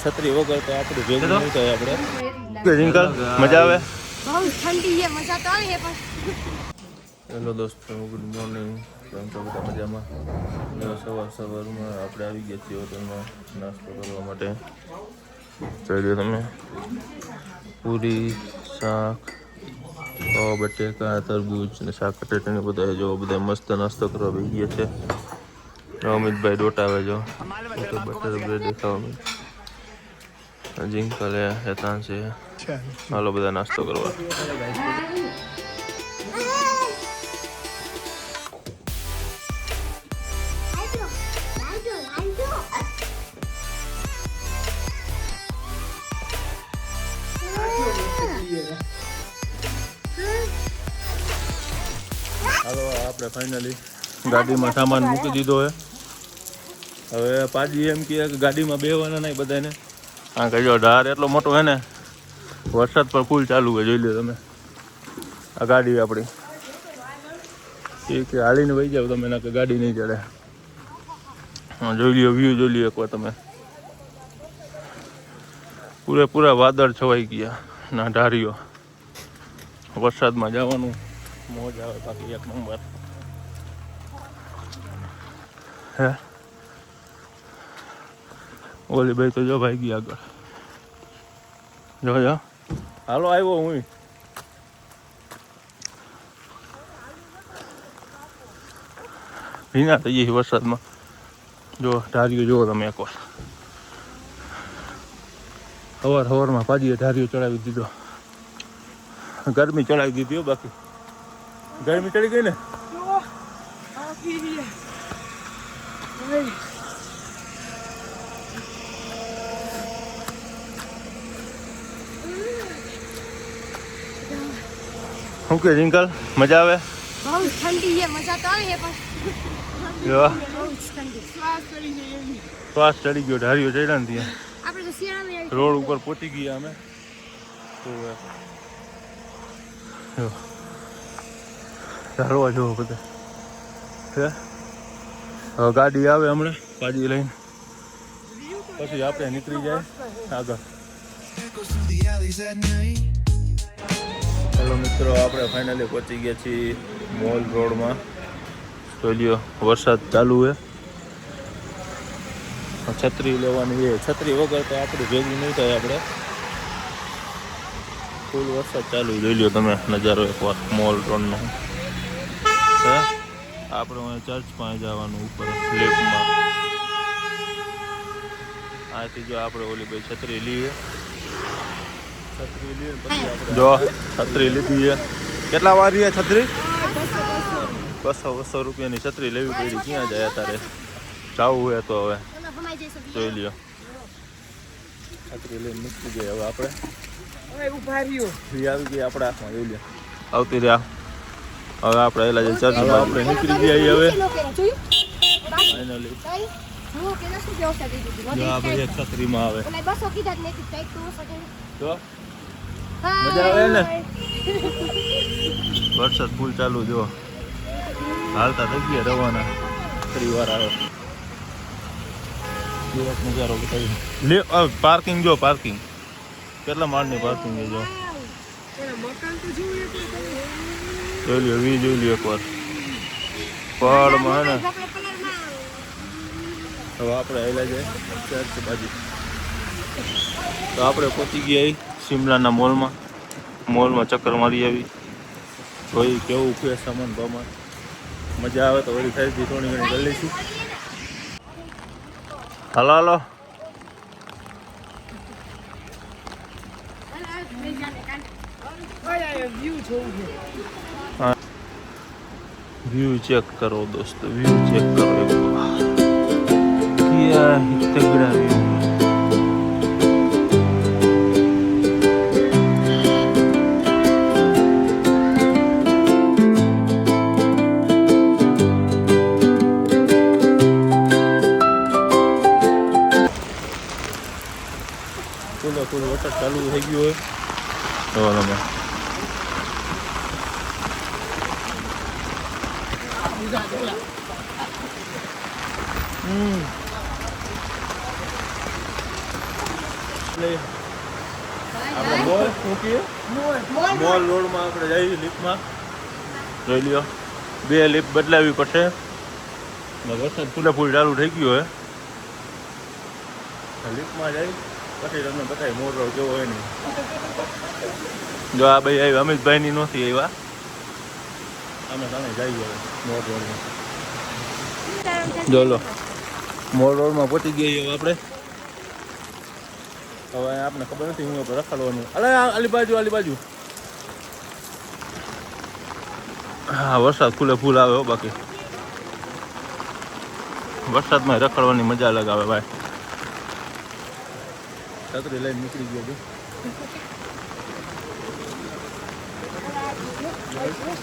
છત્રી વગર તો આપણે ભેગું નહીં થાય આપણે. રિંકલ મજા આવે? બહુ ઠંડી છે, મજા તો આવે પણ. હેલો દોસ્તો, ગુડ મોર્નિંગ. કેમ છો બધા મજામાં? સવારમાં આપણે આવી ગયા છીએ હોટલમાં નાસ્તો કરવા માટે. જોઈ લો તમે, પૂરી, શાક, બટેકા, તરબૂચ ને શાક બટેટાને બધા જો બધા મસ્ત નાસ્તો કરવા બેસી ગયા છે. અમિતભાઈ ડોટાવે જો બટર બ્રેડ ખાવા. જિંકલ હેતાન છે. હાલો બધા નાસ્તો કરવા. હાલો આપણે ફાઇનલી ગાડીમાં સામાન મૂકી દીધો છે. હવે પાજી એમ કહે કે ગાડીમાં બેસવાના નહીં બધાને. હા કે જો ઢાર એટલો મોટો છે ને, વરસાદ પણ ફૂલ ચાલુ હોય. જોઈ લો તમે, આ ગાડી આપણી એ કે હાલીને વહી જાવ તમે, ના કે ગાડી નહીં ચડે. હા જોઈ લ્યો, વ્યૂ જોઈ લ્યો એકવાર તમે. પૂરેપૂરા વાદળ છવાઈ ગયા ના ઢારીઓ. વરસાદમાં જવાનું મોજ આવે બાકી એક નંબર. હે ઓલી ભાઈ તો જો ભાઈ ગયા આગળ. જો હાલો આવ્યો હું. ભીના થઈ ગઈ વરસાદમાં. જો ઢારીઓ જુઓ તમે એકવાર. સવારમાં પાજીએ ઢારીઓ ચડાવી દીધો. ગરમી ચડાવી દીધી હો, બાકી ગરમી ચડી ગઈ ને. શું કે રિંકલ મજા આવે? બહુ ઠંડી છે, મજા તો આવે પણ. શ્વાસ ચડી ગયો. ઢારીઓ ચડ્યા ને ત્યાં આપણે તો શિયાળામાં રોડ ઉપર પહોંચી ગયા અમે. ચાલવા જવો બધા. હે હવે ગાડી આવે હમણાં પાજી લઈને, પછી આપણે નીકળી જાય આગળ. હેલો મિત્રો, આપણે ફાઇનલી પહોંચી ગયા છીએ મોલ રોડમાં. જોઈ લ્યો વરસાદ ચાલુ છે. છત્રી લેવાની છે. છત્રી વગર તો આપણે ભેગું નહીં થાય આપણે. ફૂલ વરસાદ ચાલુ. જોઈ લ્યો તમે નજારો એકવાર મોલ રોડનો. હે આપણે ચર્ચ પાસે જવાનું ઉપર લેફ્ટમાં. આથી જો આપણે ઓલી ભાઈ છત્રી લઈએ. જો છત્રી લીધી છે. કેટલા વાર છે છત્રી? 200 રૂપિયાની છત્રી લેવી પડી. ક્યાં જાય તારે જવું હોય તો? હવે જોઈ લ્યો છત્રી લઈને મૂકી ગયા. હવે આપણે આવી ગઈ આપણા હાથમાં. જોઈ લ્યો આવતી રહ્યા. હવે આપણે એલા જે ચર્ચમાં આપણે નીકળી ગયા. હવે ફાઇનલી એક છત્રીમાં આવે તો મજા આવે ને. વરસાદ ફૂલ ચાલુ. જો હાલતા થઈ ગયા રવાના. ફરીવાર આવે નજારો લે. પાર્કિંગ જો, પાર્કિંગ કેટલા માળની પાર્કિંગ છે. જો જોઈ લ્યો, વી જોઈ લ્યો એકવાર પહાડમાં હે ને. હવે આપણે આવેલા છે ચર્ચ બાજુ. તો આપણે પહોંચી ગયા શિમલાના મોલમાં. મોલમાં ચક્કર મારી આવી. જોઈ કેવું છે સામાન બામાન. મજા આવે તો વળી ખરીદી થોડી ઘણી કરી લઈશું. હાલો હાલો. વ્યૂ ચેક કરો દોસ્તો, વ્યૂ ચેક કરો. क्या ही तगड़ा व्यू. ફૂલ વરસાદ ચાલુ થઈ ગયો હોય. એટલે આપણે મોલ મૂકીએ મોલ રોડમાં આપણે જઈએ લિફ્ટમાં જોઈ લ્યો 2 લિફ્ટ બદલાવી પડશે વરસાદ ફૂલ ચાલુ થઈ ગયો હે લિફ્ટમાં જઈ પછી તમને બતાવી મોલ રોડ કેવો હોય નહીં જો આ ભાઈ આવી અમિતભાઈની નથી આવ્યા અમે સામે જઈએ મોલ રોડમાં જો લો મોલ રોડમાં પહોંચી ગયા હવે આપણે હવે આપણે ખબર નથી હું રખાડવાનું અલે આલી બાજુ હા વરસાદ ફૂલ આવે બાકી વરસાદમાં રખડવાની મજા અલગ આવે ભાઈ છત્રી લઈને નીકળી ગયો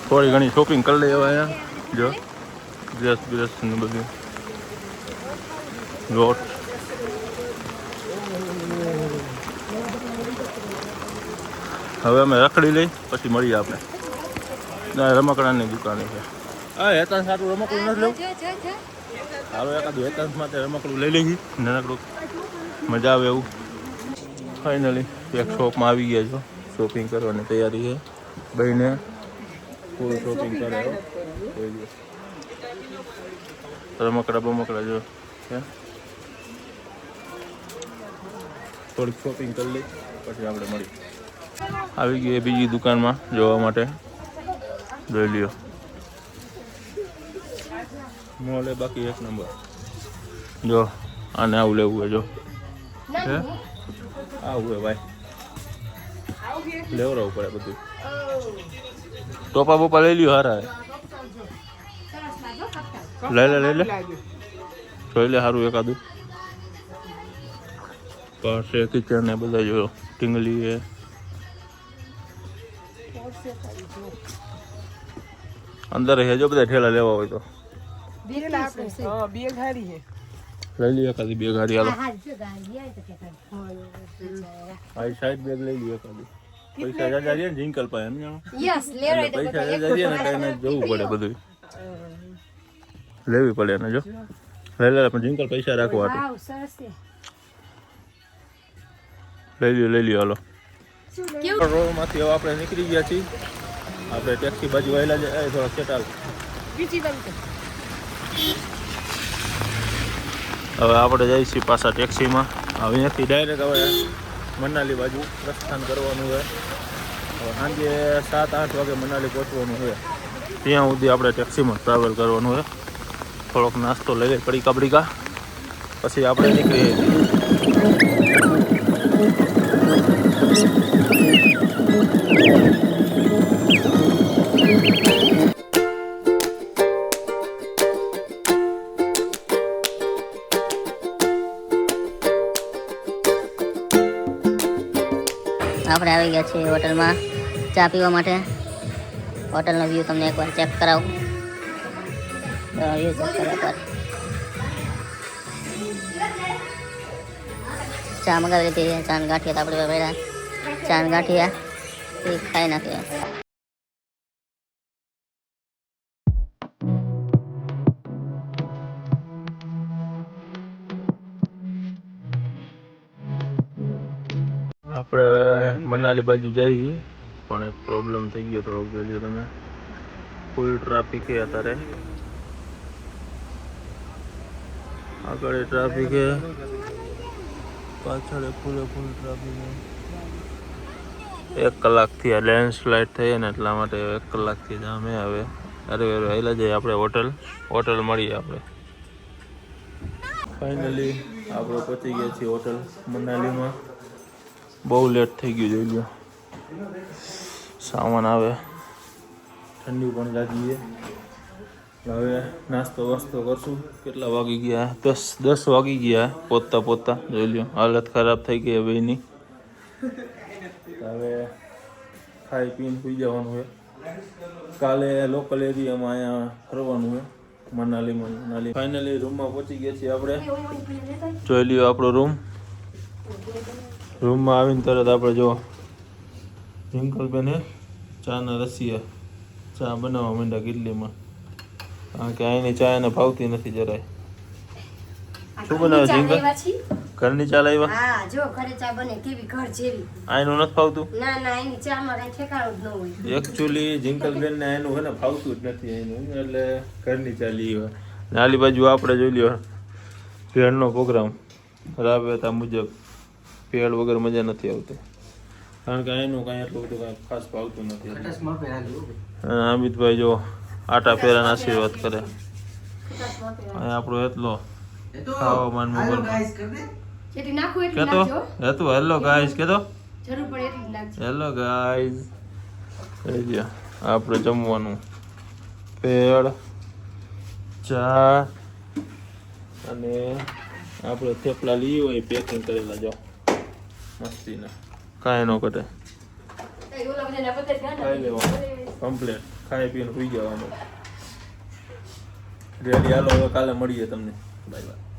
થોડી ઘણી શોપિંગ કરી લઈએ હવે અહીંયા જો ડ્રેસ ને બધું લોટ હવે અમે રખડી લઈ પછી મળીએ આપણે રમકડાની દુકાને છે હા હેતાંશ સારું રમકડું નથી લેવું હાલો એકાદું હેતાંશ માટે રમકડું લઈ લઈએ નાનકડું મજા આવે એવું ફાઇનલી એક શોપમાં આવી ગયા છો શોપિંગ કરવાની તૈયારી છે બહેને ફૂલ શોપિંગ કરે રમકડા જો છે થોડીક શોપિંગ કરી લઈ પછી આપણે મળીએ આવી ગઈ બીજી દુકાનમાં જોવા માટે જોઈ લ્યો મોલે બાકી એક નંબર જો આને આવું લેવું હોય જો હે આવું હોય ભાઈ લેવડાવવું પડે બધું ટોપા બોપા લઈ લ્યો હારા લઈ લે જોઈ લે સારું એકાદું પાસે કિચન ને બધા જો ટીંગલી હે અંદર હે જો બધા ઠેલા લેવા હોય તો લઈ લઈએ એકાદી બેગ હારી હાલો આ સાઈડ બેગ લઈ લઈએ એકાદી પૈસા જાજા છે ને જિંકલ પાસે એમ જાણો પૈસા જાજા છે ને કાંઈ જવું પડે બધું લેવી પડે ને જો લઈ લે પણ જિંકલ પૈસા રાખવા લઈ લ્યો હાલો રોડમાંથી હવે આપણે નીકળી ગયા છીએ આપણે ટેક્સી બાજુ આવેલા છે થોડા સેટાલ હવે આપણે જઈએ છીએ પાછા ટેક્સીમાં હવે અહીંયાથી ડાયરેક્ટ હવે મનાલી બાજુ પ્રસ્થાન કરવાનું છે હવે સાંજે 7-8 વાગે મનાલી પહોંચવાનું છે ત્યાં સુધી આપણે ટેક્સીમાં ટ્રાવેલ કરવાનું છે થોડોક નાસ્તો લઈ લઈ પડીકા પછી આપણે નીકળીએ આપણે આવી ગયા છીએ હોટલમાં ચા પીવા માટે હોટલનો વ્યૂ તમને એકવાર ચેક કરાવું વ્યૂ ચેક કરો એકવાર ચા મંગાવી લીધી ચાંદ ગાંઠિયા તો આપણે પહેલાં ચાંદ ગાંઠિયા એ ખાઈ નાખીએ આપણે મનાલી બાજુ જઈએ પણ એક પ્રોબ્લેમ થઈ ગયો થોડોક જોજો તમે ફૂલ ટ્રાફિક છે અત્યારે આગળ ટ્રાફિક છે પાછળ ફૂલ ટ્રાફિક છે 1 કલાકથી આ લેન્ડસ્લાઇડ થઈ ને એટલા માટે 1 કલાકથી જામે હવે અરે વહેલા જઈએ આપણે હોટલ મળીએ આપણે ફાઇનલી આપણે પહોંચી ગયા છીએ હોટલ મનાલીમાં બહુ લેટ થઈ ગયું જોઈ લો સામાન આવે ઠંડી પણ લાગી છે હવે નાસ્તો વાસ્તો કરશું કેટલા વાગી ગયા 10 વાગી ગયા પોતા જોઈ લો હાલત ખરાબ થઈ ગઈ ભાઈની હવે ખાઈ પીને સુઈ જવાનું હોય કાલે લોકલ એરિયામાં અહીંયા ફરવાનું હોય મનાલી ફાઇનલી રૂમમાં પહોંચી ગયા છીએ આપણે જોઈ લ્યો આપણો રૂમમાં આવીને તરત આપણે જો રિંકલબેન ચાના રસિયા ચા બનાવવા માંડ્યા કેટલીમાં કારણ કે અહીંની ચા એને ભાવતી નથી જરાય શું બનાવે ચા જીંકલ લેવા છી? ઘરની ચા લાવ્યા હા જો ઘરે ચા બને કેવી ઘર જેવી. આનું નથી ફાવતું ના ના એની ચામાં કઈ ઠેકાણું જ ન હોય. એકચ્યુઅલી જીંકલ બેન ને એનું હે ને ફાવતું જ નથી એનું એટલે ઘરની ચા લઈએ ને આલી બાજુ આપણે જોઈ લ્યો ભેળનો પ્રોગ્રામ રાબેતા મુજબ ભેળ વગર મજા નથી આવતી કારણ કે એનું કાંઈ એટલું બધું કાંઈ ખાસ ભાવતું નથી એટલે. અને અમિતભાઈ જો આટા ફેરાના આશીર્વાદ કરે અહીંયા આપણો એટલો ખાવામાં મોબાઈલ જેટલી નાખું એટલી કેતો નાખજો. હેતું હેલો ગાઈસ કેતો જરૂર પડે એટલી જ નાખજો. હેલો ગાઈસ આપણે જમવાનું ભેળ ચા અને આપણે થેપલા લઈએ હોય પેકિંગ કરેલા જો મસ્તીના કાંઈ ન ઘટે એ ઓલા બધાના પતે ધ્યાન ખાઈ લેવાનું કમ્પ્લેટ ખાઈ પીને સુઈ જવાનું રેડી હાલો હવે કાલે મળીએ તમને બાય બાય